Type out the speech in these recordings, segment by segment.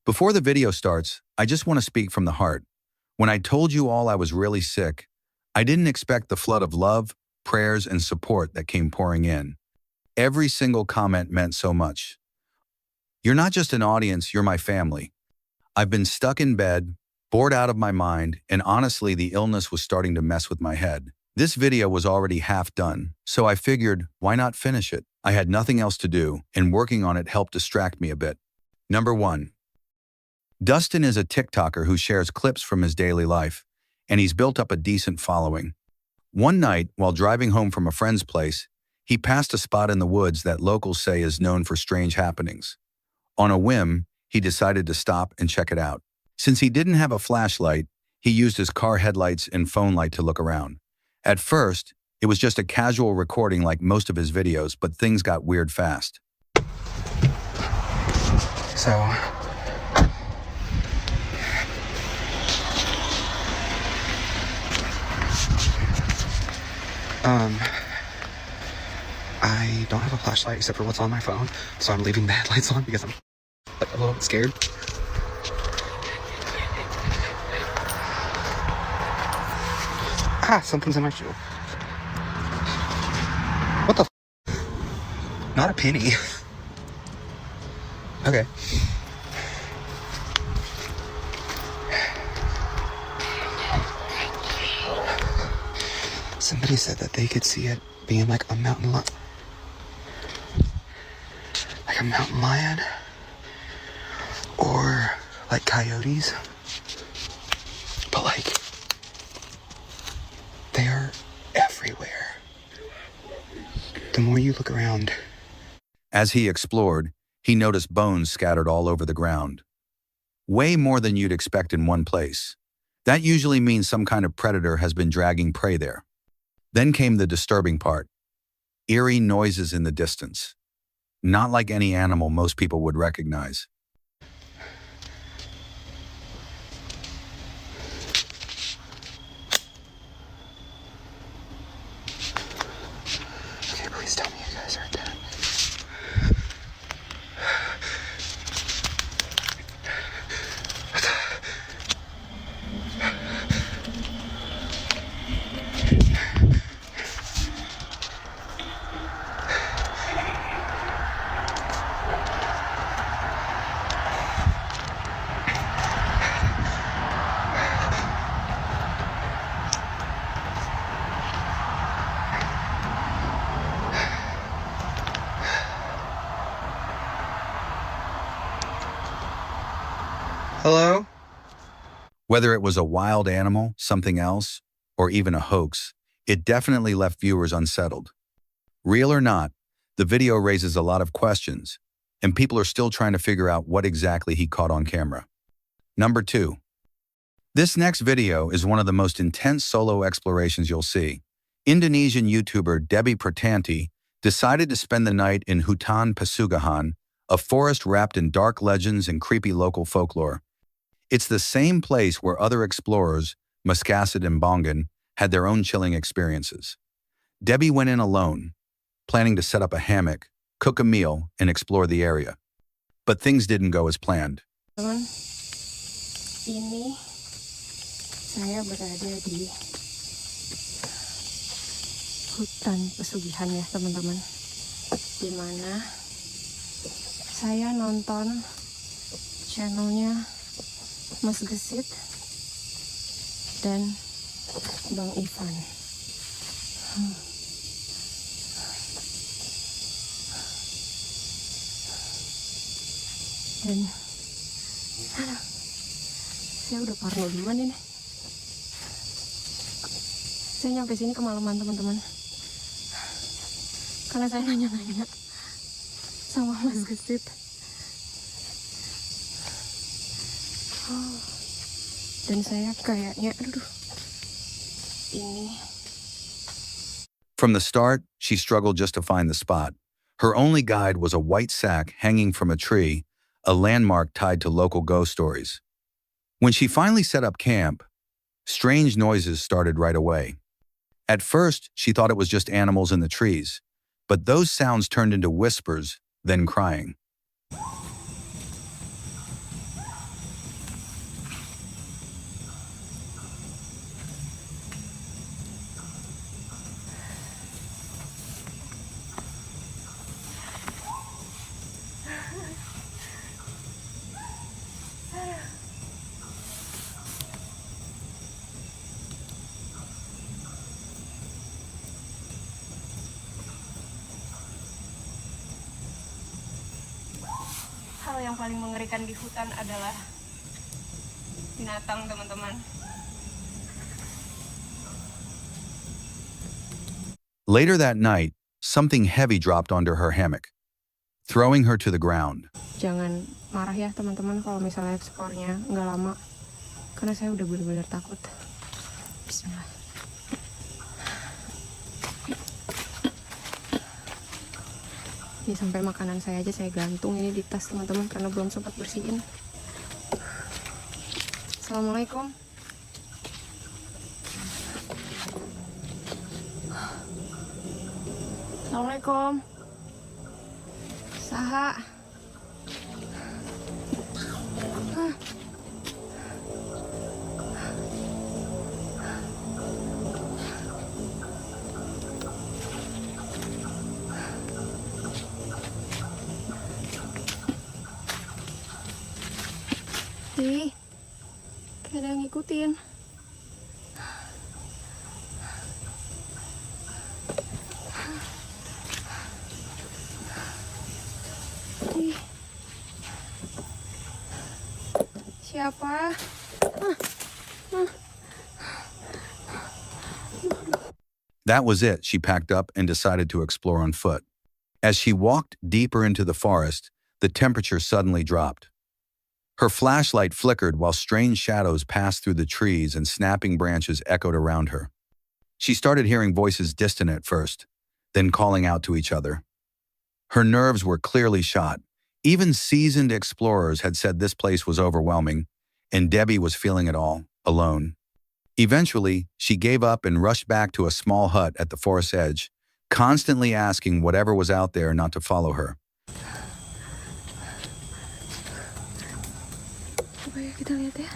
Before the video starts, I just want to speak from the heart. When I told you all I was really sick, I didn't expect the flood of love, prayers, and support that came pouring in. Every single comment meant so much. You're not just an audience, you're my family. I've been stuck in bed, bored out of my mind, and honestly, the illness was starting to mess with my head. This video was already half done, so I figured, why not finish it? I had nothing else to do, and working on it helped distract me a bit. Number 1. Dustin is a TikToker who shares clips from his daily life, and he's built up a decent following. One night, while driving home from a friend's place, he passed a spot in the woods that locals say is known for strange happenings. On a whim, he decided to stop and check it out. Since he didn't have a flashlight, he used his car headlights and phone light to look around. At first, it was just a casual recording like most of his videos, but things got weird fast. I don't have a flashlight except for what's on my phone, so I'm leaving the headlights on because I'm like a little bit scared. Something's in my shoe. What the f? Not a penny. Okay. Somebody said that they could see it being like a mountain lion. Like a mountain lion. Or like coyotes. But like, they are everywhere. The more you look around. As he explored, he noticed bones scattered all over the ground. Way more than you'd expect in one place. That usually means some kind of predator has been dragging prey there. Then came the disturbing part. Eerie noises in the distance. Not like any animal most people would recognize. Okay, please tell me you guys heard that. Hello? Whether it was a wild animal, something else, or even a hoax, it definitely left viewers unsettled. Real or not, the video raises a lot of questions, and people are still trying to figure out what exactly he caught on camera. Number 2. This next video is one of the most intense solo explorations you'll see. Indonesian YouTuber Debbie Pertanti decided to spend the night in Hutan Pesugihan, a forest wrapped in dark legends and creepy local folklore. It's the same place where other explorers, Muscasset and Bongan, had their own chilling experiences. Debbie went in alone, planning to set up a hammock, cook a meal, and explore the area. But things didn't go as planned. Teman, ini saya berada di hutan pesugihan ya teman-teman, di mana saya nonton channelnya Mas Gesit dan Bang Ivan. Dan saya udah parno duluan ini. Saya nyampe sini kemalaman teman-teman, karena saya nanya-nanya sama Mas Gesit. Dan saya kayaknya, ini. From the start, she struggled just to find the spot. Her only guide was a white sack hanging from a tree, a landmark tied to local ghost stories. When she finally set up camp, strange noises started right away. At first, she thought it was just animals in the trees, but those sounds turned into whispers, then crying. paling mengerikan di hutan adalah binatang, teman-teman. Later that night, something heavy dropped onto her hammock, throwing her to the ground. Jangan marah ya teman-teman kalau misalnya eksplornya nggak lama, karena saya udah benar-benar takut. Bismillah. Ini sampai makanan saya aja saya gantung ini di tas teman-teman karena belum sempat bersihin. Assalamualaikum. Assalamualaikum. Saha. Ih, kayak ada yang ngikutin. Ih, siapa? That was it. She packed up and decided to explore on foot. As she walked deeper into the forest, the temperature suddenly dropped. Her flashlight flickered while strange shadows passed through the trees and snapping branches echoed around her. She started hearing voices distant at first, then calling out to each other. Her nerves were clearly shot. Even seasoned explorers had said this place was overwhelming, and Debbie was feeling it all, alone. Eventually, she gave up and rushed back to a small hut at the forest's edge, constantly asking whatever was out there not to follow her. Coba ya kita lihat ya.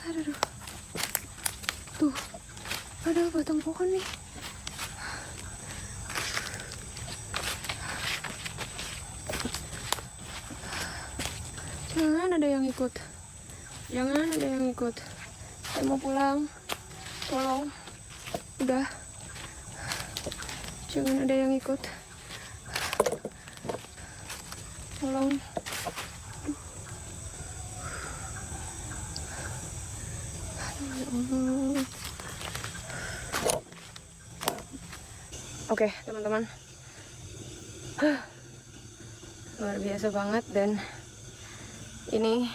Aduh. Tuh, ada batang pohon nih. Jangan ada yang ikut. Jangan ada yang ikut. Saya mau pulang. Tolong. Udah. Jangan ada yang ikut. Tolong. Oke, teman-teman. Luar biasa banget, dan ini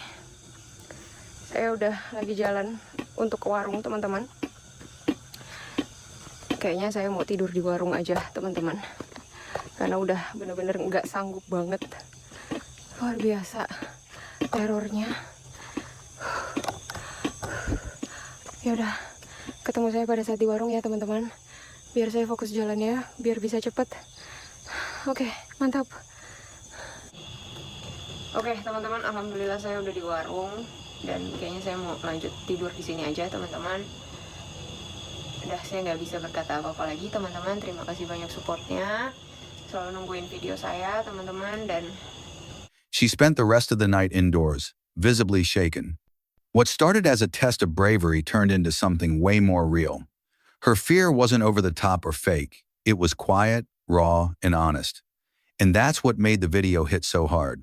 saya udah lagi jalan untuk ke warung, teman-teman. Kayaknya saya mau tidur di warung aja, teman-teman. Karena udah bener-bener nggak sanggup banget. Luar biasa terornya. Ya udah, ketemu saya pada saat di warung ya, teman-teman. Biar saya fokus jalannya, biar bisa cepet. Oke, mantap. Oke, teman-teman, alhamdulillah saya udah di warung dan kayaknya saya mau lanjut tidur di sini aja, teman-teman. Udah, saya nggak bisa berkata apa-apa lagi, teman-teman. Terima kasih banyak supportnya. Selalu nungguin video saya, teman-teman, dan She spent the rest of the night indoors, visibly shaken. What started as a test of bravery turned into something way more real. Her fear wasn't over the top or fake. It was quiet, raw, and honest. And that's what made the video hit so hard.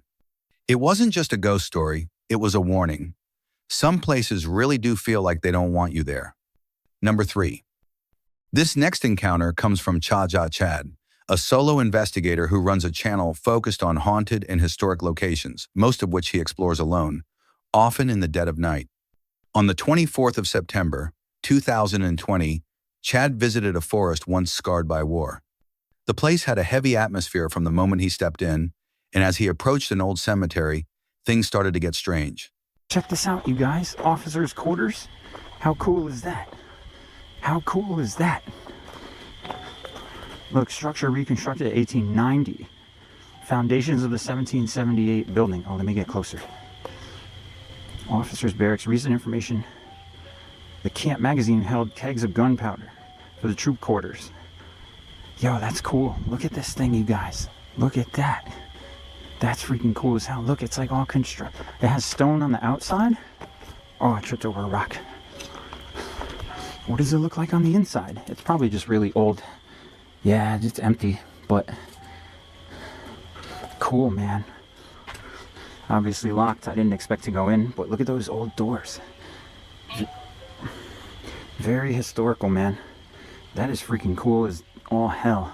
It wasn't just a ghost story, it was a warning. Some places really do feel like they don't want you there. Number 3. This next encounter comes from Chaja Chad, a solo investigator who runs a channel focused on haunted and historic locations, most of which he explores alone, often in the dead of night. On the 24th of September, 2020, Chad visited a forest once scarred by war. The place had a heavy atmosphere from the moment he stepped in, and as he approached an old cemetery, things started to get strange. Check this out, you guys. Officers' quarters. How cool is that? How cool is that? Look, structure reconstructed at 1890. Foundations of the 1778 building. Oh, let me get closer. Officers' barracks. Recent information. The camp magazine held kegs of gunpowder for the troop quarters. Yo, that's cool. Look at this thing, you guys. Look at that. That's freaking cool as hell. Look, it's like all construct. It has stone on the outside. Oh, I tripped over a rock. What does it look like on the inside? It's probably just really old. Yeah, it's empty, but cool. cool, man. Obviously locked. I didn't expect to go in, but look at those old doors. Very historical, man. That is freaking cool as all hell.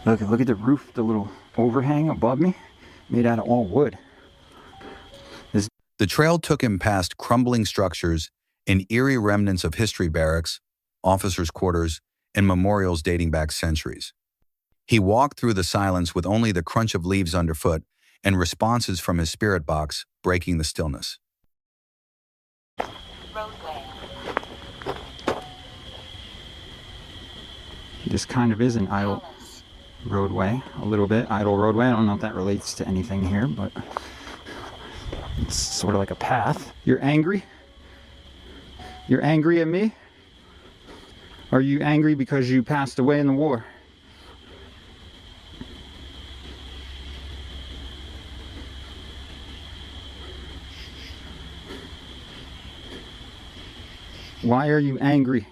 Look at the roof, the little overhang above me, made out of all wood. The trail took him past crumbling structures and eerie remnants of history barracks, officers' quarters, and memorials dating back centuries. He walked through the silence with only the crunch of leaves underfoot and responses from his spirit box breaking the stillness. This kind of is an idle roadway, a little bit. Idle roadway. I don't know if that relates to anything here, but it's sort of like a path. You're angry? You're angry at me? Are you angry because you passed away in the war? Why are you angry?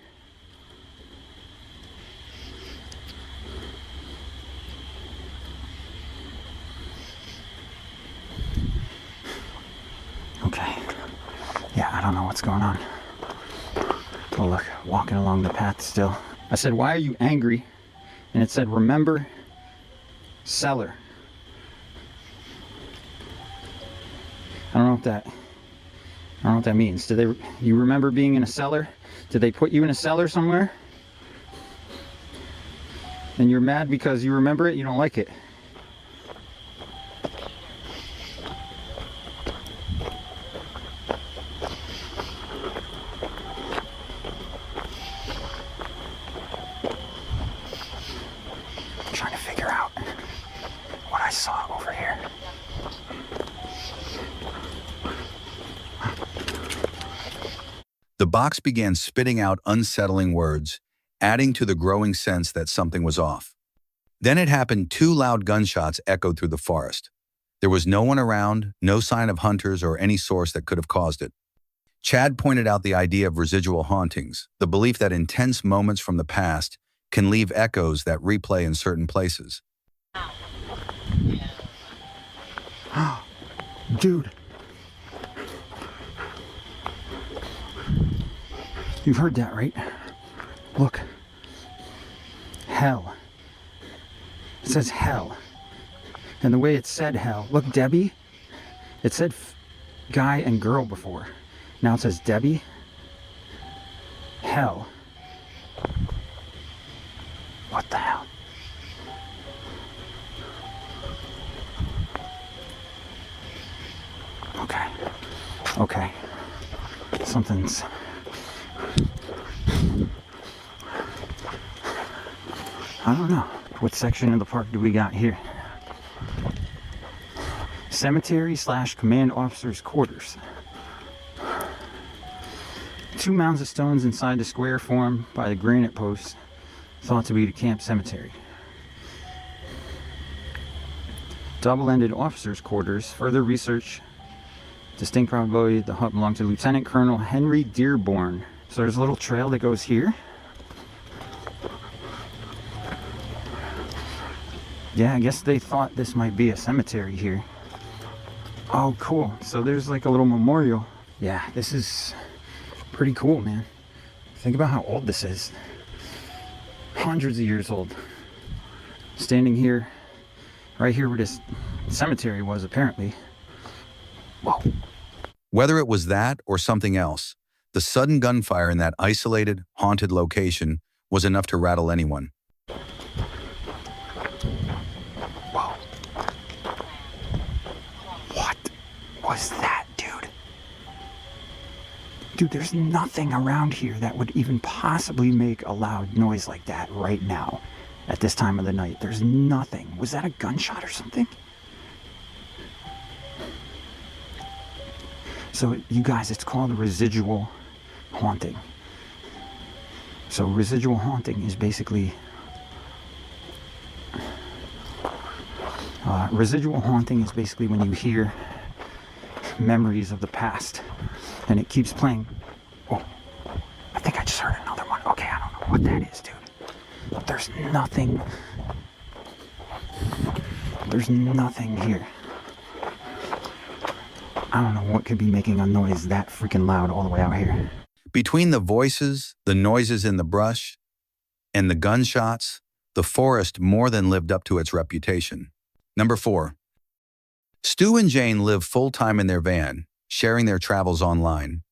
Okay. Yeah, I don't know what's going on. Oh, look, walking along the path still. I said, why are you angry? And it said, remember, cellar. I don't know what that means. You remember being in a cellar? Did they put you in a cellar somewhere? And you're mad because you remember it? You don't like it? I'm trying to figure out what I saw over here. The box began spitting out unsettling words, adding to the growing sense that something was off. Then it happened. 2 loud gunshots echoed through the forest. There was no one around, no sign of hunters or any source that could have caused it. Chad pointed out the idea of residual hauntings, the belief that intense moments from the past can leave echoes that replay in certain places. Dude. You've heard that, right? Look. Hell. It says hell. And the way it said hell. Look, Debbie. It said guy and girl before. Now it says Debbie. Hell. What the hell? Okay. Okay. Something's... I don't know. What section of the park do we got here? Cemetery / command officer's quarters. 2 mounds of stones inside the square formed by the granite posts, thought to be the camp cemetery. Double-ended officer's quarters. Further research. Distinct probability the hut belonged to Lieutenant Colonel Henry Dearborn. So there's a little trail that goes here. Yeah, I guess they thought this might be a cemetery here. Oh, cool. So there's like a little memorial. Yeah, this is pretty cool, man. Think about how old this is. Hundreds of years old. Standing here, right here where this cemetery was, apparently. Whoa. Whether it was that or something else, the sudden gunfire in that isolated, haunted location was enough to rattle anyone. Whoa. What was that, dude? Dude, there's nothing around here that would even possibly make a loud noise like that right now at this time of the night. There's nothing. Was that a gunshot or something? So, you guys, it's called residual haunting. So, residual haunting is basically... when you hear memories of the past and it keeps playing. Oh, I think I just heard another one. Okay, I don't know what that is, dude. There's nothing There's nothing here. I don't know what could be making a noise that freaking loud all the way out here. Between the voices, the noises in the brush, and the gunshots, the forest more than lived up to its reputation. Number 4. Stu and Jane live full-time in their van, sharing their travels online.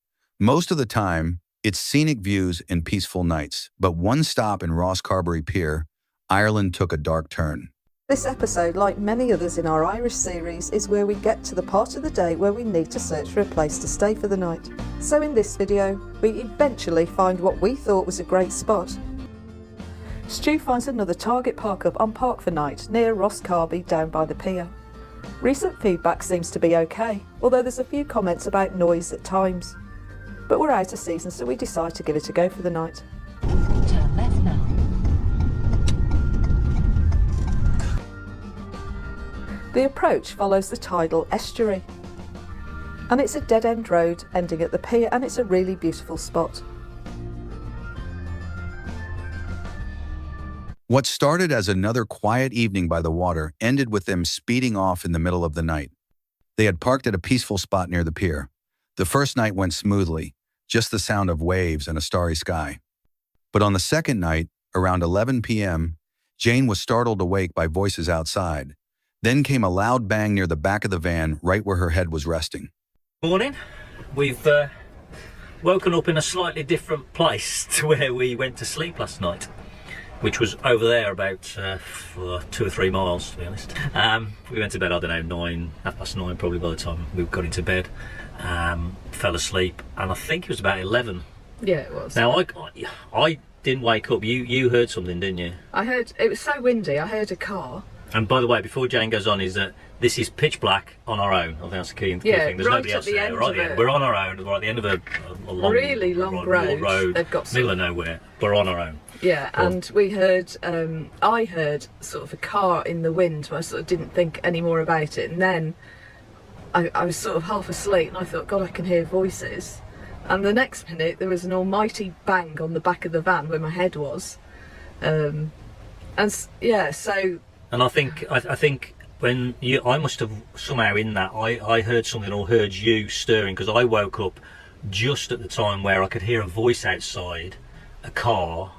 Most of the time, it's scenic views and peaceful nights, but one stop in Rosscarbery Pier, Ireland took a dark turn. This episode, like many others in our Irish series, is where we get to the part of the day where we need to search for a place to stay for the night. So in this video, we eventually find what we thought was a great spot. Stu finds another target park-up on Park for Night near Rosscarbery down by the pier. Recent feedback seems to be okay, although there's a few comments about noise at times. But we're out of season, so we decide to give it a go for the night. Turn left now. The approach follows the tidal estuary, and it's a dead-end road ending at the pier, and it's a really beautiful spot. What started as another quiet evening by the water ended with them speeding off in the middle of the night. They had parked at a peaceful spot near the pier. The first night went smoothly, just the sound of waves and a starry sky. But on the second night, around 11 p.m., Jane was startled awake by voices outside. Then came a loud bang near the back of the van, right where her head was resting. Morning. We've woken up in a slightly different place to where we went to sleep last night, which was over there about 2 or 3 miles, to be honest. We went to bed, I don't know, 9:30 probably by the time we got into bed. Fell asleep, and I think it was about 11. Yeah, it was. Now, I didn't wake up. You heard something, didn't you? I heard, it was so windy, I heard a car. And by the way, before Jane goes on, is that this is pitch black on our own. I think that's the key thing. There's right nobody else at the there. end We're, right of it. we're on our own. We're at the end of a long, Really long road. They've got middle of nowhere. We're on our own. Yeah, and we heard, I heard sort of a car in the wind, but I sort of didn't think any more about it. And then I was sort of half asleep, and I thought, God, I can hear voices. And the next minute, there was an almighty bang on the back of the van where my head was. Yeah, so... And I think when I must have somehow in that, I heard something or heard you stirring, because I woke up just at the time where I could hear a voice outside, a car,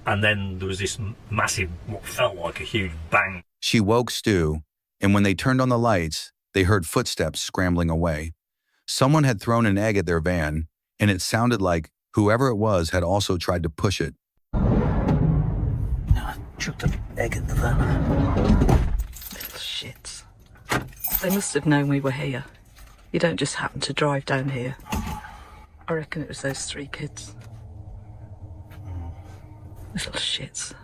and then there was this massive, what felt like a huge bang. She woke Stu, and when they turned on the lights, they heard footsteps scrambling away. Someone had thrown an egg at their van, and it sounded like whoever it was had also tried to push it. I chucked an egg at the van. Little shits. They must have known we were here. You don't just happen to drive down here. I reckon it was those 3 kids. Little shits.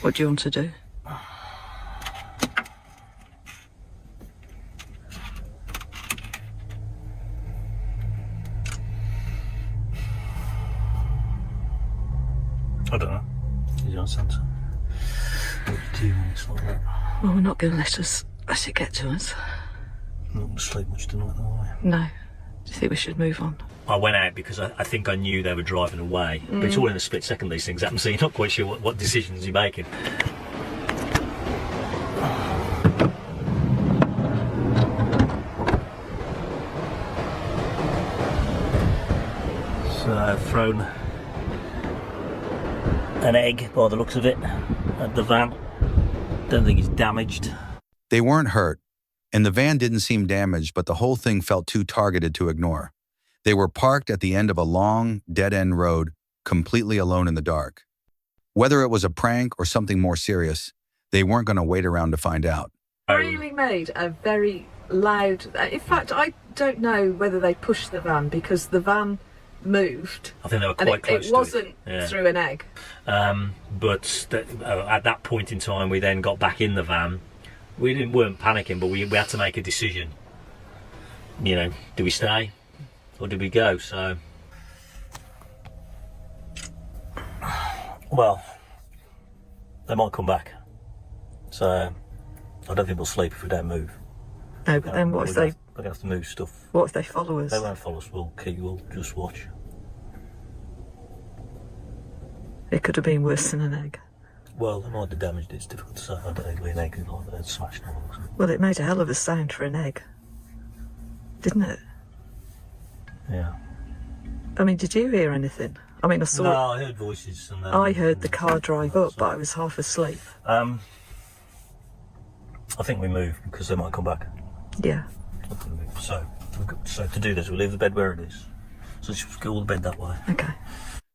What do you want to do? I don't know. You don't sound so. What do you want it's like that? Well, we're not going to let it get to us. I'm not going to sleep much tonight, though, are No. Do you think we should move on? I went out because I think I knew they were driving away. But it's all in a split second these things happen, so you're not quite sure what decisions you're making. So I've thrown an egg by the looks of it at the van. Don't think it's damaged. They weren't hurt, and the van didn't seem damaged, but the whole thing felt too targeted to ignore. They were parked at the end of a long, dead-end road, completely alone in the dark. Whether it was a prank or something more serious, they weren't going to wait around to find out. Really made a very loud... In fact, I don't know whether they pushed the van, because the van moved. I think they were quite close to it. It wasn't through an egg. But at that point in time, we then got back in the van. We weren't panicking, but we had to make a decision. You know, do we stay or do we go? So, well, they might come back. So, I don't think we'll sleep if we don't move. No, but then what if they... We're going to have to move stuff. What if they follow us? They won't follow us, we'll just watch. It could have been worse than an egg. Well, they might have damaged it. It's difficult to say. I don't know, an egg is like that, smashed all. Well, it made a hell of a sound for an egg, didn't it? Yeah. I mean, did you hear anything? I mean, I saw. No, I heard voices. And then, I heard the car drive up, but I was half asleep. I think we move because they might come back. Yeah. So to do this, we'll leave the bed where it is. So she'll go the bed that way. Okay.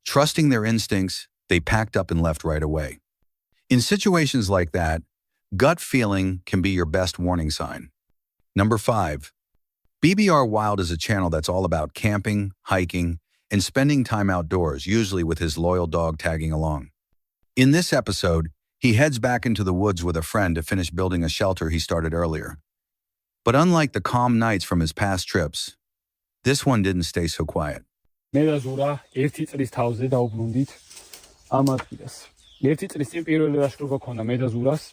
Trusting their instincts, they packed up and left right away. In situations like that, gut feeling can be your best warning sign. Number 5. BBR Wild is a channel that's all about camping, hiking, and spending time outdoors, usually with his loyal dog tagging along. In this episode, he heads back into the woods with a friend to finish building a shelter he started earlier. But unlike the calm nights from his past trips, this one didn't stay so quiet. მე და ზურა ერთი წლის თავზე დაუბრუნდით ამ ადგილას. ერთი წლის წინ პირველი ლაშქრობა ქონდა მე და ზურას.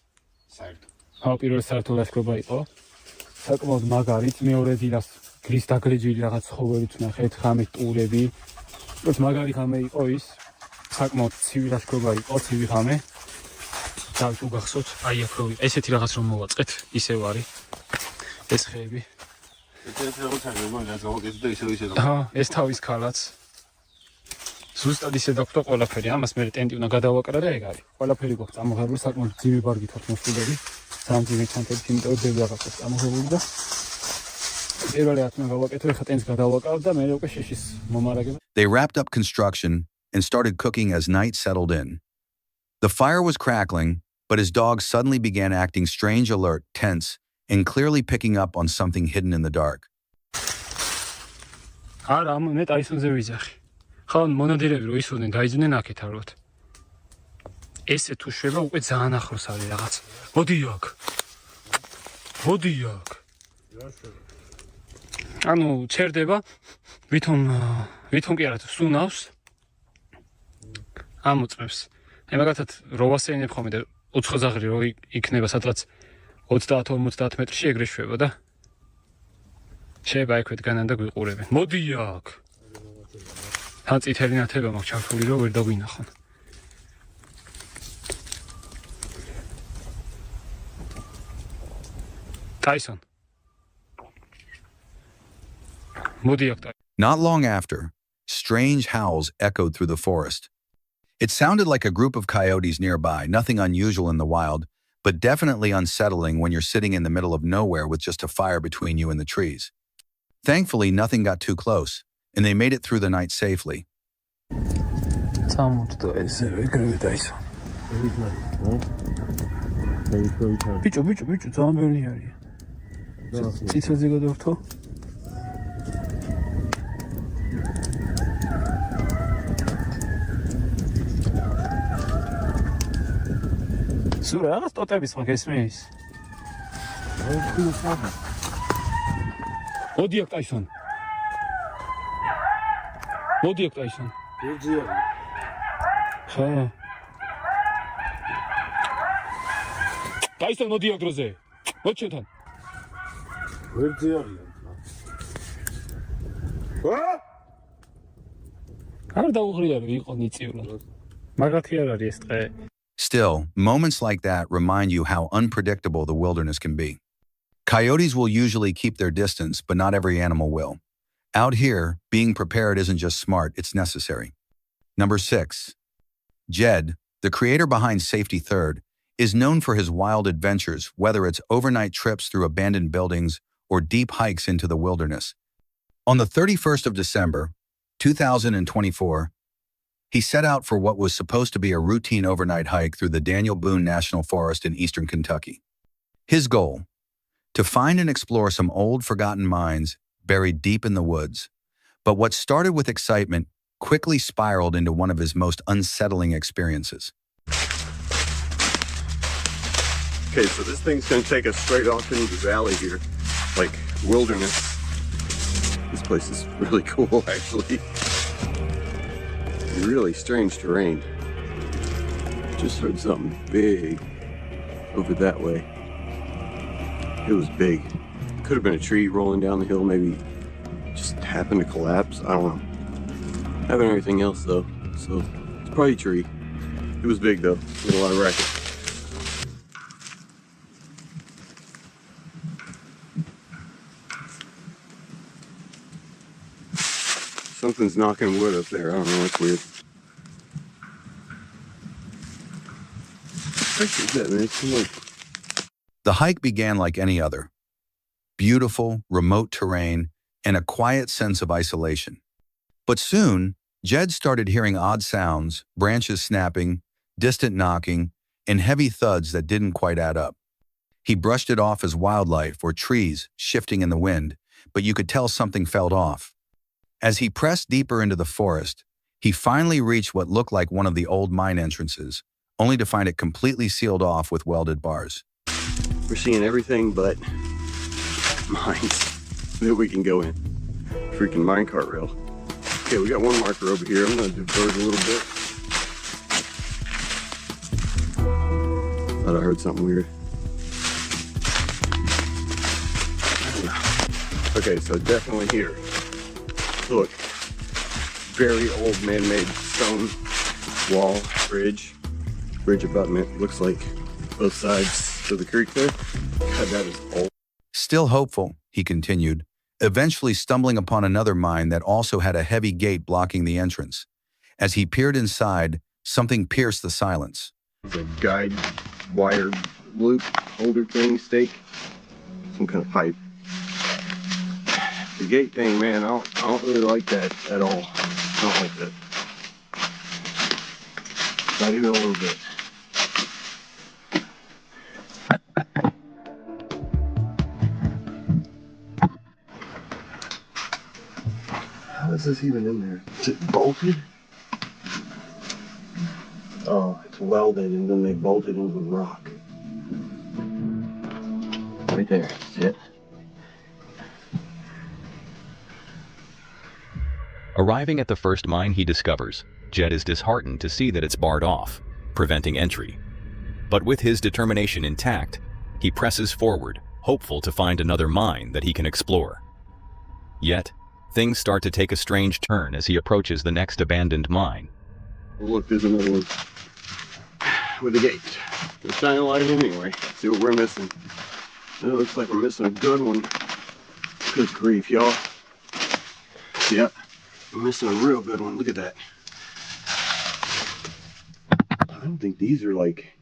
საერთოდ. პირველი საერთო ლაშქრობა იყო. საკმაოდ მაგარით, მეორე დილას გრის დაგლეჯილი რაღაც ცხოველიც ნახეთ, ხამე ტურები. უბრალოდ მაგარი ხამე იყო ის. საკმაოდ ცივი ლაშქრობა იყო, ცივი ხამე. და თუ გახსოვთ, აი აქ რო ესეთი რაღაც რომ მოვაწყეთ, ისევ არის. ეს ხეები. ეს თავის ქალაც. ზუსტად ისე დაგვდა ყველაფერი. ამას მე ტენტი უნდა გადავაკრა და ეგ არის. ყველაფერი გვაქვს ამოღებული, საკმაოდ ძიმი ბარგით აქვს მოსულები. სამძიმი ჩანთები, იმიტომ რომ ბევრი რაღაც აქვს ამოღებული და პირველი ათმა გავაკეთე, ხა ტენტს გადავაკრავ და მე უკვე შეშის მომარაგება. They wrapped up construction and started cooking as night settled in. The fire was crackling, but his dog suddenly began acting strange, alert, tense, and clearly picking up on something hidden in the dark. არა, მე ტაისონზე ვიძახი. ხან მონადირები რო ისვდნენ, გაიძნენ აქეთ ალბათ. ესე თუ შვება, უკვე ძალიან ახლოს არის რაღაც. მოდი აქ. მოდი აქ. ანუ ჩერდება, ვითომ კი არა, სუნავს. ამოწმებს. მე მაგათად რო ვასეინებ ხოლმე და უცხოძაღლი რო იქნება სადღაც 30-50 მეტრში ეგრე შვება და შეიძლება ექვეთ განან და გვიყურებენ. მოდი აქ. თან წითელი ნათება მაქვს ჩართული რომ ვერ დაგვინახონ. Tyson. მოდი აქ. Not long after, strange howls echoed through the forest. It sounded like a group of coyotes nearby, nothing unusual in the wild, but definitely unsettling when you're sitting in the middle of nowhere with just a fire between you and the trees. Thankfully, nothing got too close, and they made it through the night safely. Bicho, ძალიან ბევრი არის. ციცოზე გადავთო. სურა რაღაც ტოტების მაგ ესმის. მოდი აქ ტაისონ. მოდი აქ ტაისონ. ბერძია. ხა. ტაისონ მოდი აქ დროზე. მოდი ჩვენთან. ბერძია. არ დაუღრია რომ იყო ნიციურად. მაგათი არ არის ეს ტყე. Still, moments like that remind you how unpredictable the wilderness can be. Coyotes will usually keep their distance, but not every animal will. Out here, being prepared isn't just smart, it's necessary. Number 6. Jed, the creator behind Safety Third, is known for his wild adventures, whether it's overnight trips through abandoned buildings or deep hikes into the wilderness. On the 31st of December, 2024, he set out for what was supposed to be a routine overnight hike through the Daniel Boone National Forest in eastern Kentucky. His goal: to find and explore some old, forgotten mines buried deep in the woods. But what started with excitement quickly spiraled into one of his most unsettling experiences. Okay, so this thing's gonna take us straight off into the valley here, like wilderness. This place is really cool, actually. Really strange terrain. Just heard something big over that way. It was big. Could have been a tree rolling down the hill, maybe just happened to collapse. I don't know. Haven't anything else though, so it's probably a tree. It was big though. Made a lot of racket. Something's knocking wood up there. I don't know. It's weird. What is that, man? It's like... The hike began like any other. Beautiful, remote terrain, and a quiet sense of isolation. But soon, Jed started hearing odd sounds, branches snapping, distant knocking, and heavy thuds that didn't quite add up. He brushed it off as wildlife or trees shifting in the wind, but you could tell something felt off. As he pressed deeper into the forest, he finally reached what looked like one of the old mine entrances, only to find it completely sealed off with welded bars. We're seeing everything but mines that we can go in. Freaking minecart rail. Okay, we got one marker over here. I'm gonna diverge a little bit. Thought I heard something weird. Okay, so definitely here. Look, very old man-made stone wall, bridge abutment. Looks like both sides of the creek there. God, that is old. Still hopeful, he continued, eventually stumbling upon another mine that also had a heavy gate blocking the entrance. As he peered inside, something pierced the silence. It's a guide wire loop holder thing, stake, some kind of pipe. The gate thing, man, I don't really like that at all. I don't like that. Not even a little bit. How is this even in there? Is it bolted? Oh, it's welded and then they bolted into the rock. Right there, see it? Arriving at the first mine he discovers, Jed is disheartened to see that it's barred off, preventing entry. But with his determination intact, he presses forward, hopeful to find another mine that he can explore. Yet, things start to take a strange turn as he approaches the next abandoned mine. Oh, look, there's another one with a gate. Let's shine a light in anyway, see what we're missing. It looks like we're missing a good one. Good grief, y'all. Yep. We're missing a real good one. Look at that. I don't think these are like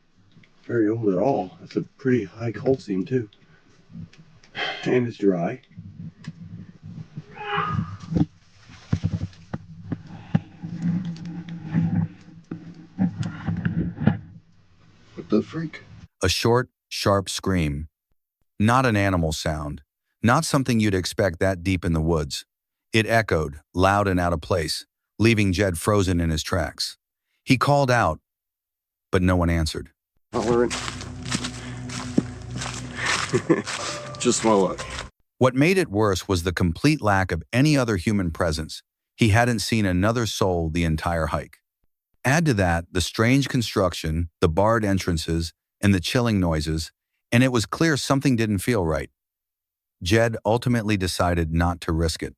very old at all. That's a pretty high coal seam too. And it's dry. What the freak? A short, sharp scream. Not an animal sound. Not something you'd expect that deep in the woods. It echoed, loud and out of place, leaving Jed frozen in his tracks. He called out, but no one answered. Tolerant. Just my luck. What made it worse was the complete lack of any other human presence. He hadn't seen another soul the entire hike. Add to that the strange construction, the barred entrances, and the chilling noises, and it was clear something didn't feel right. Jed ultimately decided not to risk it.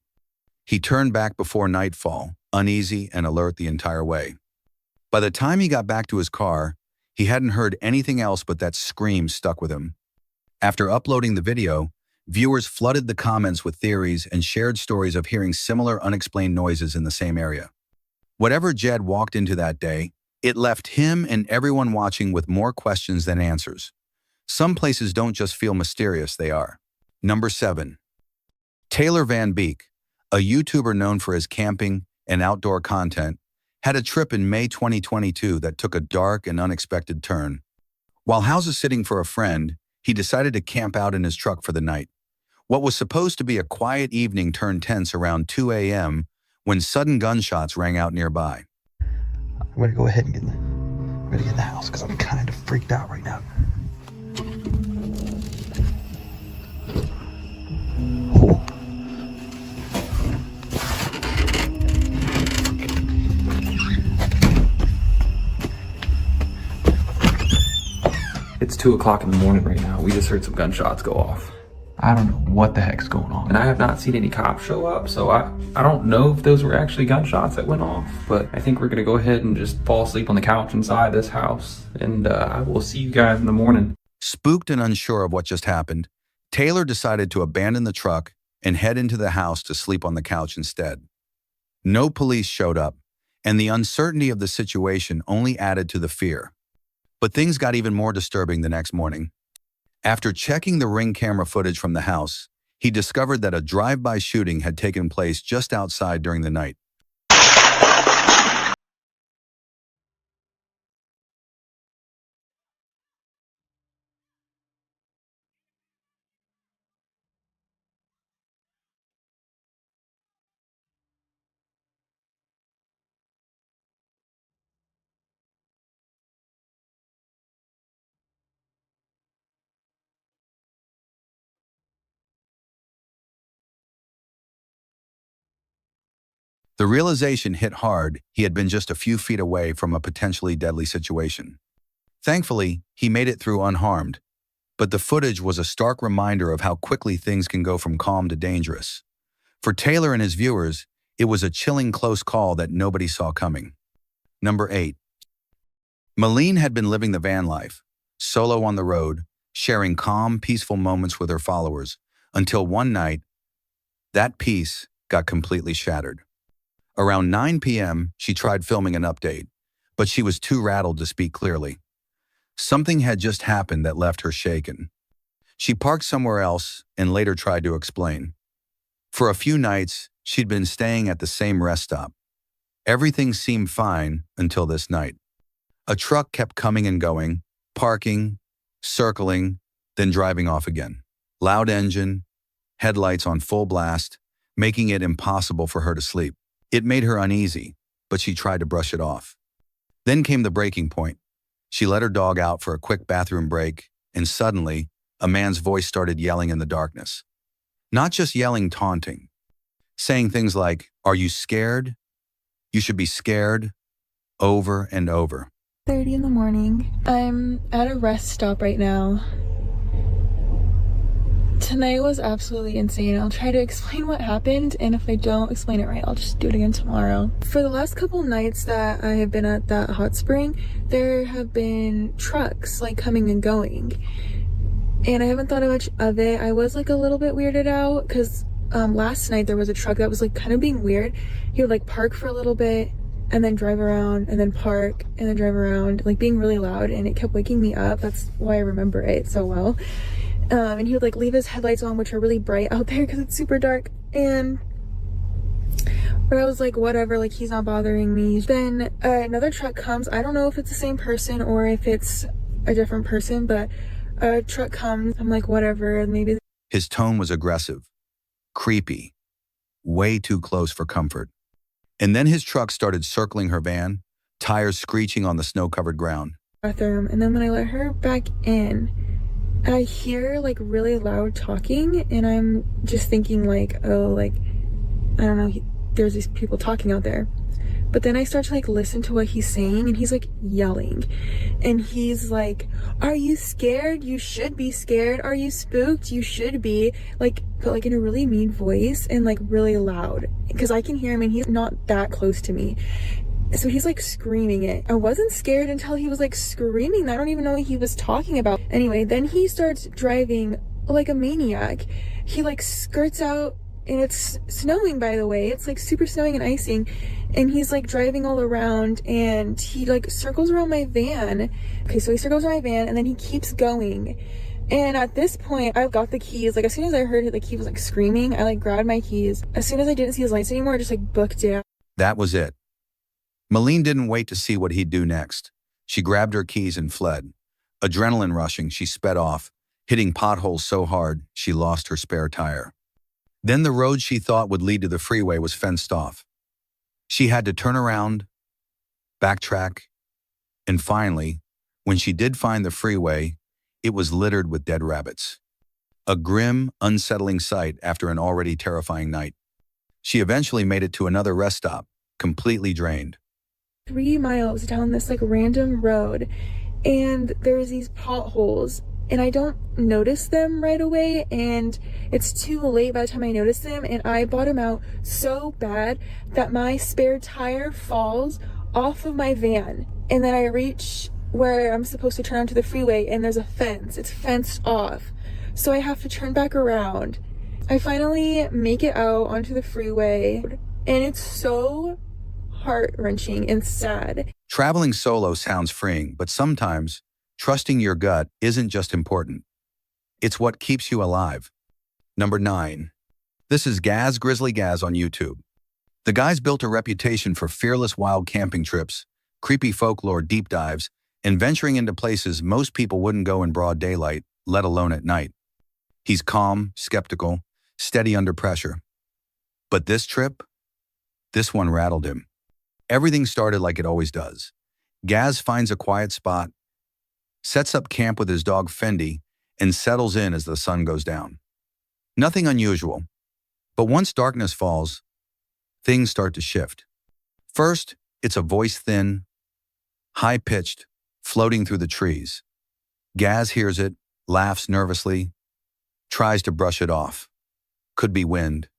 He turned back before nightfall, uneasy and alert the entire way. By the time he got back to his car, he hadn't heard anything else but that scream stuck with him. After uploading the video, viewers flooded the comments with theories and shared stories of hearing similar unexplained noises in the same area. Whatever Jed walked into that day, it left him and everyone watching with more questions than answers. Some places don't just feel mysterious, they are. Number 7. Taylor Van Beek, a YouTuber known for his camping and outdoor content, had a trip in May 2022 that took a dark and unexpected turn. While house-sitting for a friend, he decided to camp out in his truck for the night. What was supposed to be a quiet evening turned tense around 2 a.m. when sudden gunshots rang out nearby. I'm gonna go ahead and get in the house because I'm kind of freaked out right now. Oh. It's 2 o'clock in the morning right now. We just heard some gunshots go off. I don't know what the heck's going on. And I have not seen any cops show up, so I don't know if those were actually gunshots that went off. But I think we're gonna go ahead and just fall asleep on the couch inside this house. And I will see you guys in the morning. Spooked and unsure of what just happened, Taylor decided to abandon the truck and head into the house to sleep on the couch instead. No police showed up, and the uncertainty of the situation only added to the fear. But things got even more disturbing the next morning. After checking the Ring camera footage from the house, he discovered that a drive-by shooting had taken place just outside during the night. The realization hit hard. He had been just a few feet away from a potentially deadly situation. Thankfully, he made it through unharmed, but the footage was a stark reminder of how quickly things can go from calm to dangerous. For Taylor and his viewers, it was a chilling close call that nobody saw coming. Number 8. Malene had been living the van life, solo on the road, sharing calm, peaceful moments with her followers, until one night, that peace got completely shattered. Around 9 p.m., she tried filming an update, but she was too rattled to speak clearly. Something had just happened that left her shaken. She parked somewhere else and later tried to explain. For a few nights, she'd been staying at the same rest stop. Everything seemed fine until this night. A truck kept coming and going, parking, circling, then driving off again. Loud engine, headlights on full blast, making it impossible for her to sleep. It made her uneasy, but she tried to brush it off. Then came the breaking point. She let her dog out for a quick bathroom break, and suddenly, a man's voice started yelling in the darkness. Not just yelling, taunting. Saying things like, "Are you scared? You should be scared," over and over. 30 in the morning. I'm at a rest stop right now. Tonight was absolutely insane. I'll try to explain what happened, and if I don't explain it right, I'll just do it again tomorrow. For the last couple nights that I have been at that hot spring, there have been trucks like coming and going, and I haven't thought much of it. I was like a little bit weirded out because last night there was a truck that was like kind of being weird. He would like park for a little bit and then drive around and then park and then drive around, like being really loud, and it kept waking me up. That's why I remember it so well. And he would like leave his headlights on, which are really bright out there because it's super dark. But I was like, whatever, like he's not bothering me. Then another truck comes. I don't know if it's the same person or if it's a different person, but a truck comes. I'm like, whatever, maybe. His tone was aggressive, creepy, way too close for comfort. And then his truck started circling her van, tires screeching on the snow-covered ground. Bathroom. And then when I let her back in, I hear like really loud talking, and I'm just thinking like, oh, like, I don't know, there's these people talking out there. But then I start to like listen to what he's saying, and he's like yelling, and he's like, "Are you scared? You should be scared. Are you spooked? You should be." Like, but like in a really mean voice and like really loud, because I can hear him and he's not that close to me. So he's like screaming it. I wasn't scared until he was like screaming. I don't even know what he was talking about. Anyway, then he starts driving like a maniac. He like skirts out, and it's snowing, by the way. It's like super snowing and icing. And he's like driving all around, and he like circles around my van. Okay, so he circles around my van, and then he keeps going. And at this point, I've got the keys. Like as soon as I heard it, like he was like screaming, I like grabbed my keys. As soon as I didn't see his lights anymore, I just like booked it. That was it. Malene didn't wait to see what he'd do next. She grabbed her keys and fled. Adrenaline rushing, she sped off, hitting potholes so hard she lost her spare tire. Then the road she thought would lead to the freeway was fenced off. She had to turn around, backtrack, and finally, when she did find the freeway, it was littered with dead rabbits. A grim, unsettling sight after an already terrifying night. She eventually made it to another rest stop, completely drained. 3 miles down this like random road, and there's these potholes, and I don't notice them right away, and it's too late by the time I notice them, and I bottom out so bad that my spare tire falls off of my van, and then I reach where I'm supposed to turn onto the freeway, and there's a fence. It's fenced off, so I have to turn back around. I finally make it out onto the freeway, and it's so heart-wrenching and sad. Traveling solo sounds freeing, but sometimes trusting your gut isn't just important. It's what keeps you alive. Number 9. This is Gaz Grizzly Gaz on YouTube. The guy's built a reputation for fearless wild camping trips, creepy folklore deep dives, and venturing into places most people wouldn't go in broad daylight, let alone at night. He's calm, skeptical, steady under pressure. But this trip? This one rattled him. Everything started like it always does. Gaz finds a quiet spot, sets up camp with his dog Fendi, and settles in as the sun goes down. Nothing unusual. But once darkness falls, things start to shift. First, it's a voice thin, high-pitched, floating through the trees. Gaz hears it, laughs nervously, tries to brush it off. Could be wind,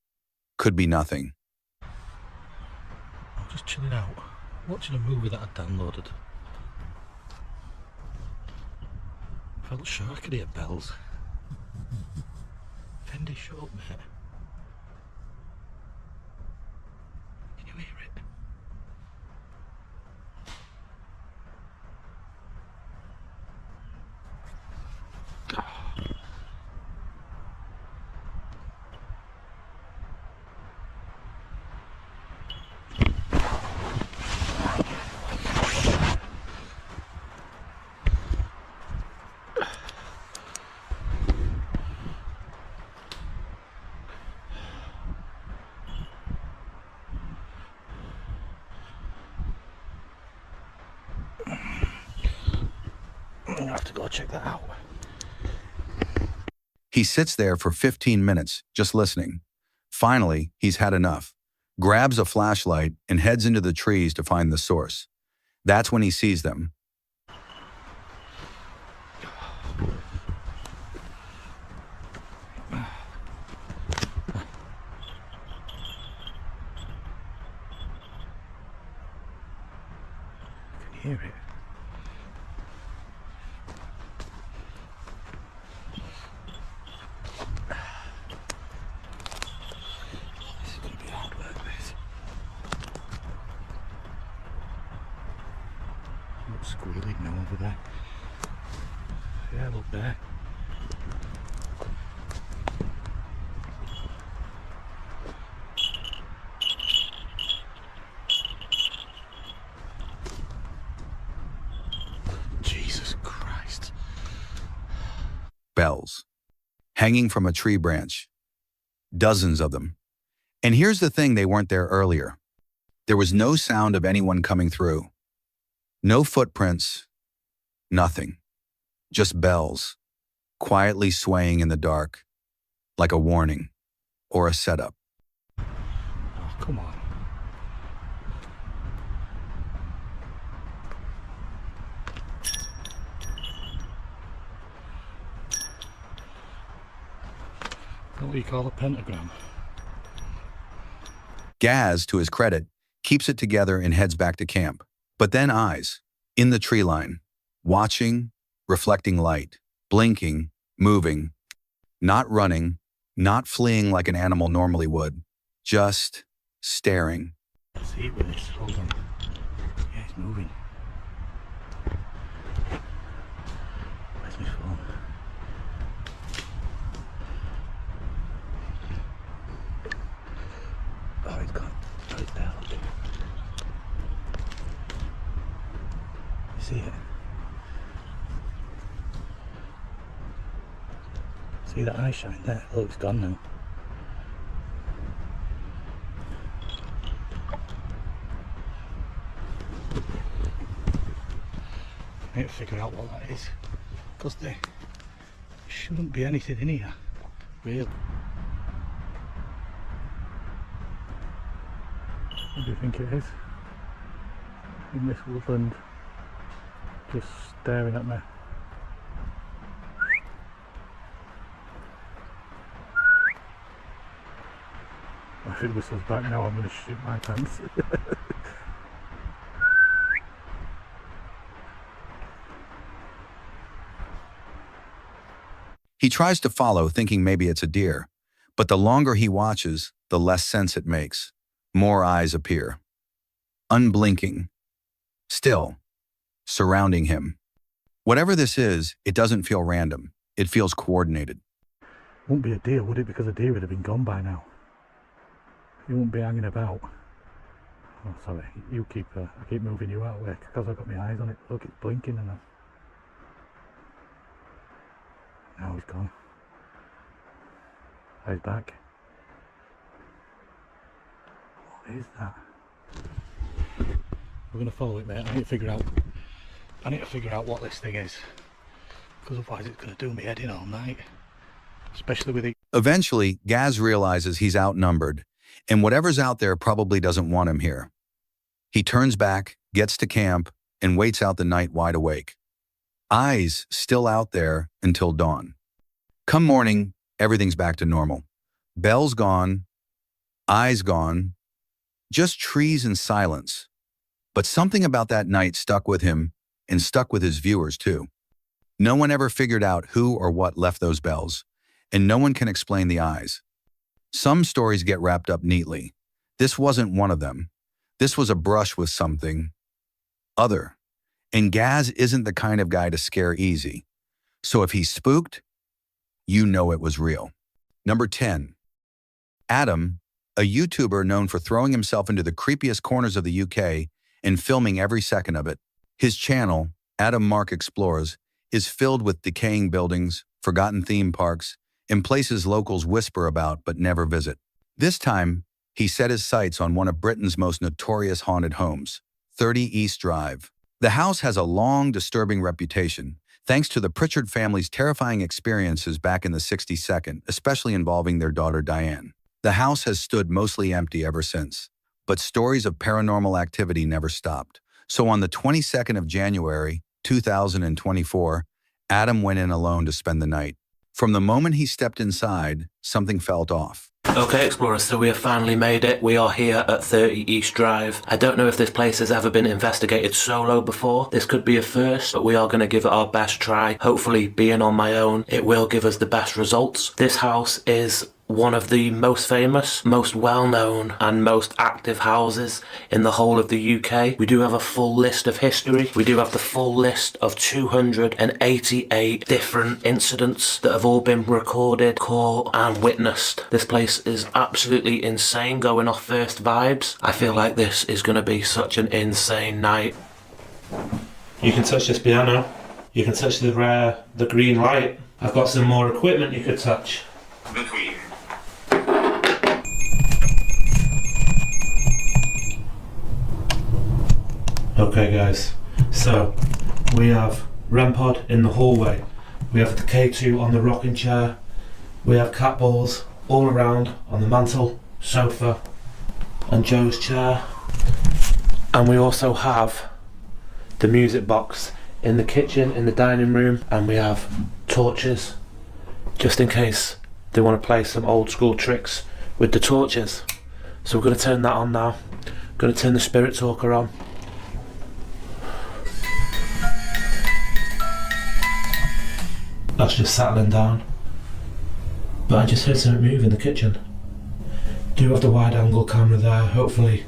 could be nothing. I'm just chilling out, watching a movie that I downloaded. Felt sure I could hear bells. Fendi, shut up, mate. Can you hear it? I'm gonna have to go check that out. He sits there for 15 minutes, just listening. Finally, he's had enough, grabs a flashlight, and heads into the trees to find the source. That's when he sees them. I can hear it. This is gonna be hard work, this. What's squealing now over there? Yeah, look there. Jesus Christ. Bells. Hanging from a tree branch. Dozens of them. And here's the thing, they weren't there earlier. There was no sound of anyone coming through. No footprints. Nothing. Just bells, quietly swaying in the dark, like a warning or a setup. Oh, come on. What do you call a pentagram? Gaz, to his credit, keeps it together and heads back to camp. But then eyes, in the tree line, watching, reflecting light, blinking, moving, not running, not fleeing like an animal normally would, just staring. Let's see with this. Hold on. Yeah, it's moving. Where's my phone? Oh, it's gone. Oh, it's there. Look. You see it? See that eye shine there? Oh, it's gone now. I need to figure out what that is, because there shouldn't be anything in here, really. What do you think it is? In this woodland, just staring at me. if it whistles back now, I'm going to shit my pants. He tries to follow, thinking maybe it's a deer, but the longer he watches, the less sense it makes. More eyes appear. Unblinking. Still. Surrounding him. Whatever this is, it doesn't feel random. It feels coordinated. Wouldn't be a deer, would it? Because a deer would have been gone by now. He wouldn't be hanging about. Oh, sorry. You keep. I keep moving you out of the way because I've got my eyes on it. Look, it's blinking and that. Now he's gone. Now he's back. What is that? We're gonna follow it, mate. I need to figure out what this thing is, because otherwise it's gonna do me head in all night. Especially with the... Eventually, Gaz realizes he's outnumbered, and whatever's out there probably doesn't want him here. He turns back, gets to camp, and waits out the night wide awake. Eyes still out there until dawn. Come morning, everything's back to normal. Bells gone, eyes gone, just trees and silence. But something about that night stuck with him, and stuck with his viewers too. No one ever figured out who or what left those bells, and no one can explain the eyes. Some stories get wrapped up neatly. This wasn't one of them. This was a brush with something other. And Gaz isn't the kind of guy to scare easy. So if he's spooked, you know it was real. Number 10. Adam, a YouTuber known for throwing himself into the creepiest corners of the UK and filming every second of it. His channel, Adam Mark Explores, is filled with decaying buildings, forgotten theme parks, and places locals whisper about but never visit. This time, he set his sights on one of Britain's most notorious haunted homes, 30 East Drive. The house has a long, disturbing reputation, thanks to the Pritchard family's terrifying experiences back in the 62nd, especially involving their daughter Diane. The house has stood mostly empty ever since, but stories of paranormal activity never stopped. So on the 22nd of January, 2024, Adam went in alone to spend the night. From the moment he stepped inside, something felt off. Okay, Explorers, so we have finally made it. We are here at 30 East Drive. I don't know if this place has ever been investigated solo before. This could be a first, but we are going to give it our best try. Hopefully, being on my own, it will give us the best results. This house is one of the most famous, most well-known and most active houses in the whole of the UK. We do have a full list of history. We do have the full list of 288 different incidents that have all been recorded, caught and witnessed. This place is absolutely insane, going off first vibes. I feel like this is going to be such an insane night. You can touch this piano. You can touch the green light. I've got some more equipment you could touch. The Queen. Okay guys, so we have REM pod in the hallway, we have the K2 on the rocking chair, we have cat balls all around on the mantle, sofa and Joe's chair, and we also have the music box in the kitchen, in the dining room, and we have torches just in case they want to play some old school tricks with the torches. So we're going to turn that on now. I'm going to turn the spirit talker on. That's just settling down. But I just heard something move in the kitchen. Do have the wide angle camera there, hopefully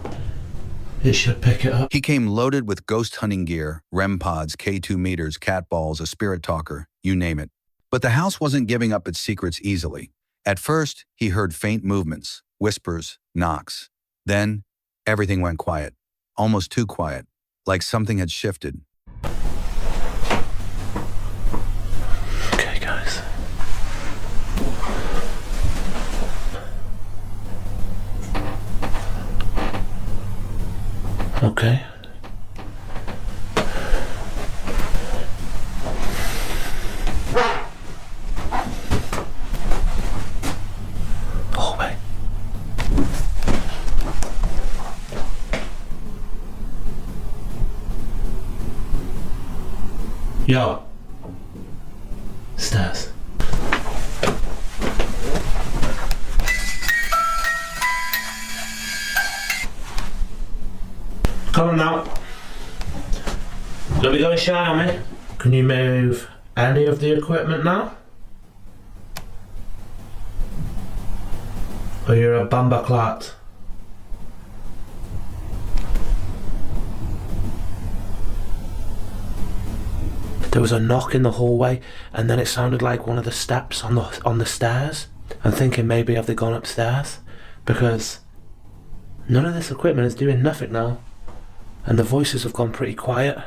it should pick it up. He came loaded with ghost hunting gear, REM pods, K2 meters, cat balls, a spirit talker, you name it. But the house wasn't giving up its secrets easily. At first, he heard faint movements, whispers, knocks. Then, everything went quiet. Almost too quiet, like something had shifted. Okay, guys. Okay. Hallway. Yo. Come on now. Don't be going shy on me. Can you move any of the equipment now? Or you're a bamba clat? There was a knock in the hallway, and then it sounded like one of the steps on the stairs. I'm thinking maybe have they gone upstairs? Because none of this equipment is doing nothing now. And the voices have gone pretty quiet.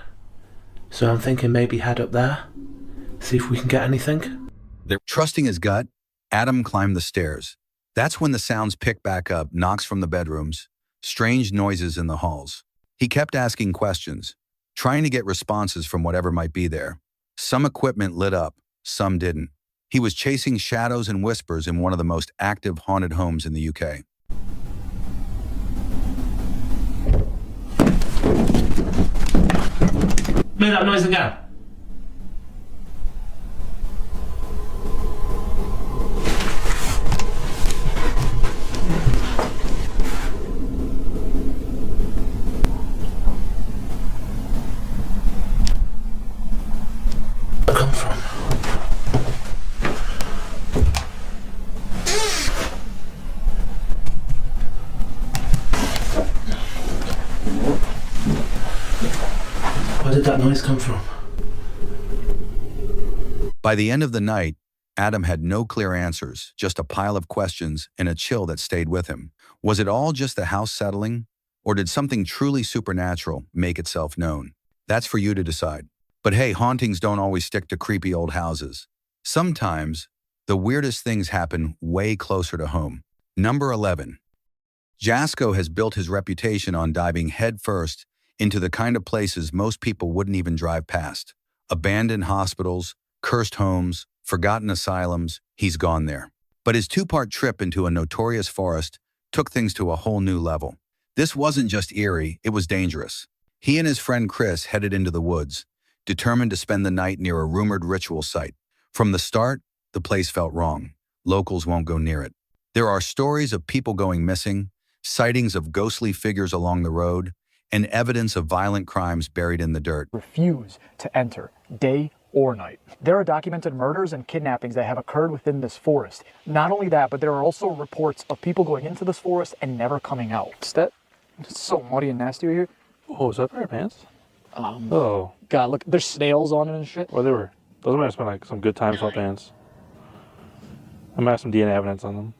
So I'm thinking maybe head up there, see if we can get anything. Trusting his gut, Adam climbed the stairs. That's when the sounds picked back up, knocks from the bedrooms, strange noises in the halls. He kept asking questions, trying to get responses from whatever might be there. Some equipment lit up, some didn't. He was chasing shadows and whispers in one of the most active haunted homes in the UK. Make that noise again. Come from? Where did that noise come from? By the end of the night, Adam had no clear answers, just a pile of questions and a chill that stayed with him. Was it all just the house settling, or did something truly supernatural make itself known? That's for you to decide. But hey, hauntings don't always stick to creepy old houses. Sometimes, the weirdest things happen way closer to home. Number 11. Jasko has built his reputation on diving headfirst into the kind of places most people wouldn't even drive past. Abandoned hospitals, cursed homes, forgotten asylums, he's gone there. But his two-part trip into a notorious forest took things to a whole new level. This wasn't just eerie, it was dangerous. He and his friend Chris headed into the woods, determined to spend the night near a rumored ritual site. From the start, the place felt wrong. Locals won't go near it. There are stories of people going missing, sightings of ghostly figures along the road, and evidence of violent crimes buried in the dirt. Refuse to enter, day or night. There are documented murders and kidnappings that have occurred within this forest. Not only that, but there are also reports of people going into this forest and never coming out. It's so muddy and nasty right here. Oh, is that pair of pants? Oh. God, look, there's snails on it and shit. Well, those might have been like some good time sweatpants. I might have some DNA evidence on them.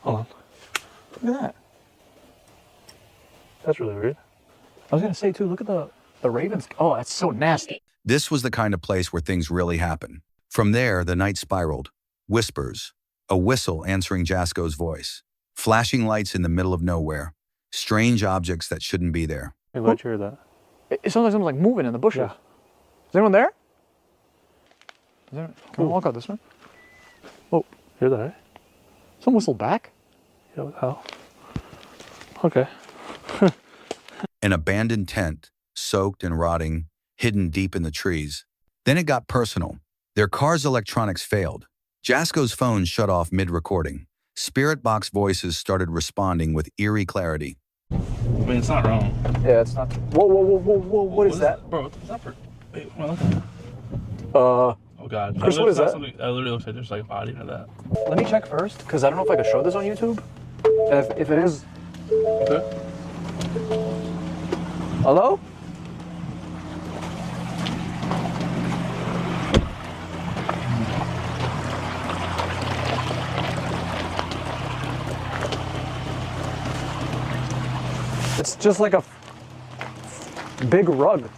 Hold on. Look at that. That's really weird. I was gonna say too, look at the ravens. Oh, that's so nasty. This was the kind of place where things really happen. From there, the night spiraled. Whispers, a whistle answering Jasko's voice, flashing lights in the middle of nowhere, strange objects that shouldn't be there. Hey, glad you heard that. It sounds like someone's like moving in the bushes. Yeah. Is anyone there? Can we walk out this way? Oh, hear that, eh? Someone whistled back? Yeah, what the hell? Okay. An abandoned tent, soaked and rotting, hidden deep in the trees. Then it got personal. Their car's electronics failed. Jasko's phone shut off mid-recording. Spirit box voices started responding with eerie clarity. I mean, it's not wrong. Yeah, it's not. Whoa, what is that? Bro, what's that for? Wait, what look at that? Oh God. Chris, what is that? I literally looks like there's like a body or that. Let me check first, because I don't know if I can show this on YouTube. If it is. Okay. Hello? It's just like a big rug.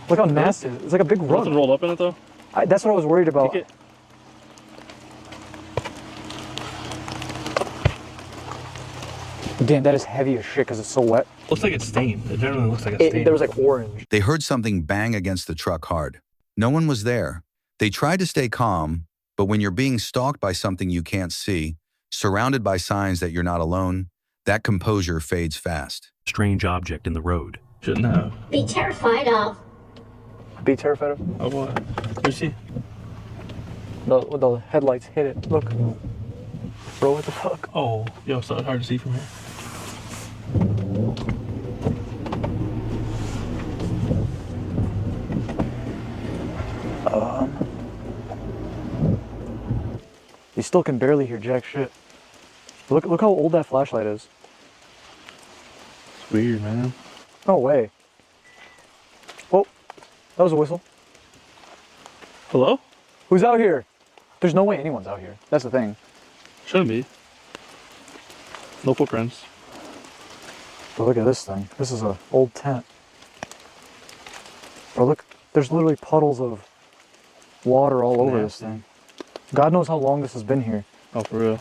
Look how nasty it is. It's like a big rug. Nothing rolled up in it though? That's what I was worried about. Kick it. Damn, that is heavy as shit because it's so wet. Looks like it's stained. It generally looks like it's stained. There was like orange. They heard something bang against the truck hard. No one was there. They tried to stay calm, but when you're being stalked by something you can't see, surrounded by signs that you're not alone, that composure fades fast. Strange object in the road. Shouldn't have. Be terrified of. Be terrified of? Of what? Let me see. The headlights hit it. Look. Bro, what the fuck? Oh, yo, so hard to see from here. You still can barely hear jack shit. Look how old that flashlight is. It's weird, man. No way. Oh, that was a whistle. Hello? Who's out here? There's no way anyone's out here. That's the thing. Shouldn't be. No footprints. But look at this thing. This is an old tent. Bro, look, there's literally puddles of water all over this thing. God knows how long this has been here. Oh, for real?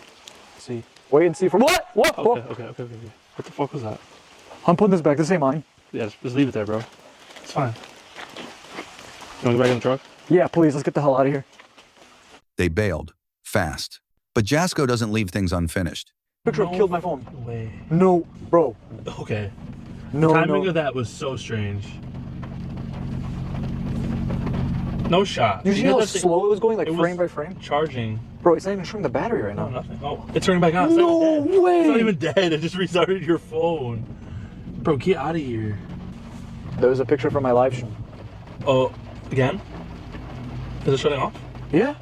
See. Wait and see for what? What? Okay. What the fuck was that? I'm putting this back. This ain't mine. Yeah, just leave it there, bro. It's fine. You wanna get back in the truck? Yeah, please. Let's get the hell out of here. They bailed. Fast. But Jasko doesn't leave things unfinished. Picture killed my phone. No way. No, bro. Okay. No, the timing of that was so strange. No shot. You see how slow it was going, like frame by frame? Charging. Bro, it's not even showing the battery right now. No, nothing. Oh, it's turning back on. It's no not dead. way. It's not even dead. It just restarted your phone. Bro, get out of here. There was a picture from my live stream. Oh, again? Is it shutting off? Yeah.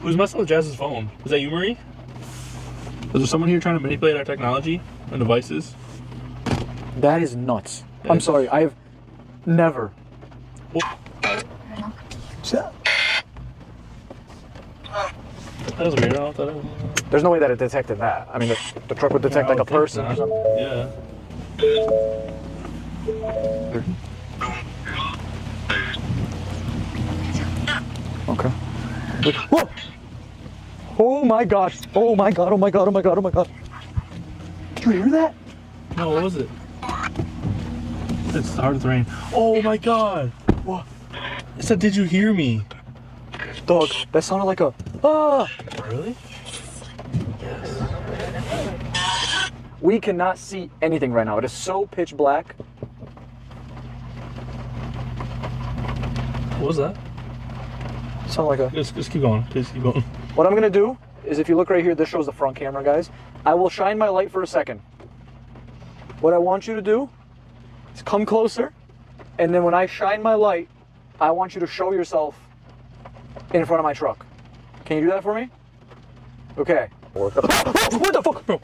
Who's messing with Jazz's phone? Is that you, Marie? Is there someone here trying to manipulate our technology and devices? That is nuts. I'm sorry. I have never. That was weird. I don't know what that is. There's no way that it detected that. I mean, the truck would detect like a person or something. Yeah. Okay. Whoa! Oh my gosh! Oh my god! Oh my god! Oh my god! Oh my god! Did you hear that? No, what was it? It started to rain. Oh my god! What? It said, "Did you hear me?" Dog, that sounded like a Really? We cannot see anything right now. It is so pitch black. What was that? Sound like a. Just keep going. Just keep going. What I'm gonna do is, if you look right here, this shows the front camera, guys. I will shine my light for a second. What I want you to do is come closer, and then when I shine my light, I want you to show yourself in front of my truck. Can you do that for me? Okay. What the fuck? Bro.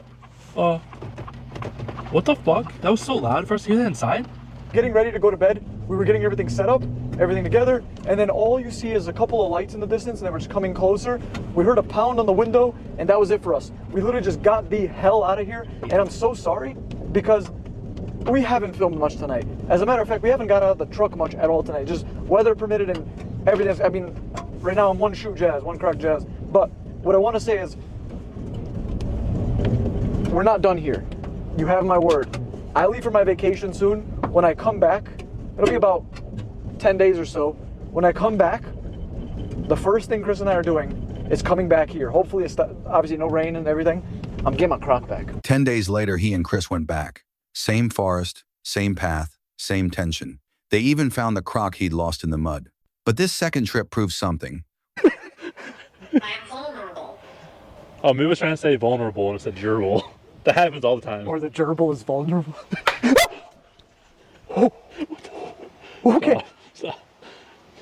What the fuck? That was so loud for us to hear that inside? Getting ready to go to bed. We were getting everything set up, everything together, and then all you see is a couple of lights in the distance, and they were just coming closer. We heard a pound on the window, and that was it for us. We literally just got the hell out of here, and I'm so sorry, because we haven't filmed much tonight. As a matter of fact, we haven't got out of the truck much at all tonight. Just weather permitted and everything. I mean, right now I'm one shoot Jazz, one crack Jazz. But what I want to say is, we're not done here. You have my word. I leave for my vacation soon. When I come back, it'll be about 10 days or so. When I come back, the first thing Chris and I are doing is coming back here. Hopefully it's obviously no rain and everything. I'm getting my croc back. 10 days later, he and Chris went back. Same forest, same path, same tension. They even found the croc he'd lost in the mud. But this second trip proved something. I'm vulnerable. Oh, maybe I was trying to say vulnerable and it said durable. That happens all the time. Or the gerbil is vulnerable. Oh. Okay. Stop.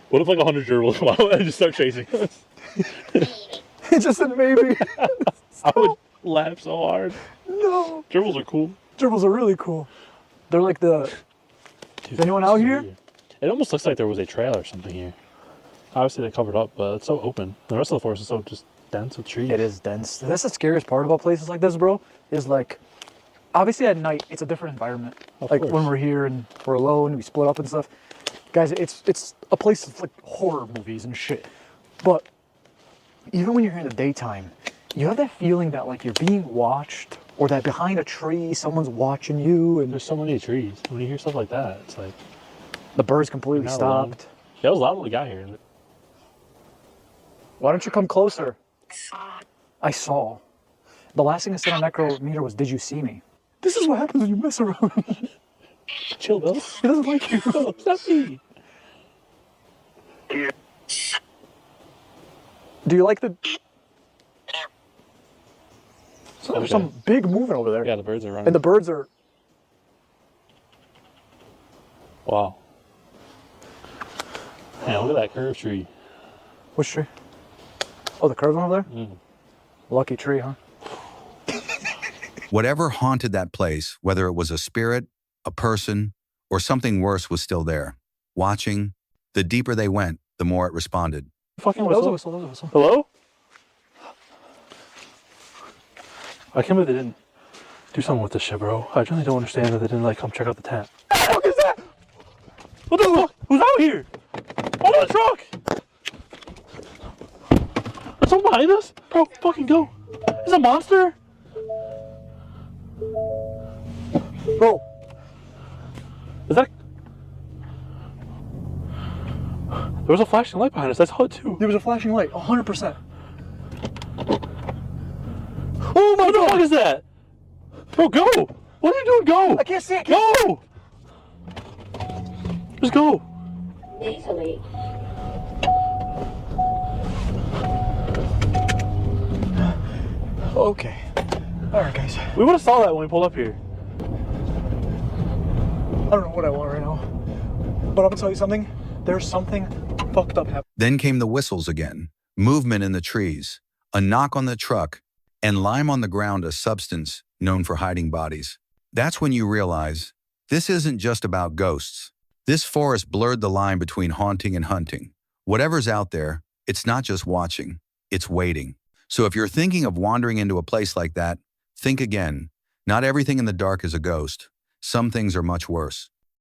What if like 100 gerbils come out and just start chasing us? It's just a maybe. I would laugh so hard. No. Gerbils are cool. Gerbils are really cool. They're like the... Is anyone out here? It almost looks like there was a trail or something here. Obviously they covered up, but it's so open. The rest of the forest is so just dense with trees. It is dense. That's the scariest part about places like this, bro, is like, obviously at night, it's a different environment. Of like course. when we're here and we're alone, we split up and stuff. Guys, it's a place of like horror movies and shit. But even when you're here in the daytime, you have that feeling that like you're being watched, or that behind a tree, someone's watching you. And there's so many trees. When you hear stuff like that, it's like... The birds completely stopped. Yeah, it was loud when we got here. Why don't you come closer? I saw. The last thing I said on Necrometer was, did you see me? This is what happens when you mess around. Chill, Bill. He doesn't like you. No, it's not me. Do you like the... So there's some big movement over there. Yeah, the birds are running. And the birds are... Wow. Man, look at that curved tree. Which tree? Oh, the curved one over there? Mm. Lucky tree, huh? Whatever haunted that place, whether it was a spirit, a person, or something worse, was still there, watching. The deeper they went, the more it responded. Fucking That was a whistle. whistle, that was a whistle. Hello? I can't believe they didn't do something with this shit, bro. I really don't understand that they didn't like come check out the tent. What the fuck is that? What the fuck? Who's out here? Oh, the truck! There's someone behind us? Bro, fucking go. Is a monster? Bro. Is that... There was a flashing light behind us. That's hot too. There was a flashing light, 100%. Oh my god! What the fuck is that? Bro, go! What are you doing? Go! I can't see it. Go! Just go. Easily. Okay. Alright, guys. We would have saw that when we pulled up here. I don't know what I want right now. But I'm gonna tell you something. There's something fucked up happening. Then came the whistles again, movement in the trees, a knock on the truck, and lime on the ground, a substance known for hiding bodies. That's when you realize this isn't just about ghosts. This forest blurred the line between haunting and hunting. Whatever's out there, it's not just watching, it's waiting. So if you're thinking of wandering into a place like that, think again. Not everything in the dark is a ghost. Some things are much worse.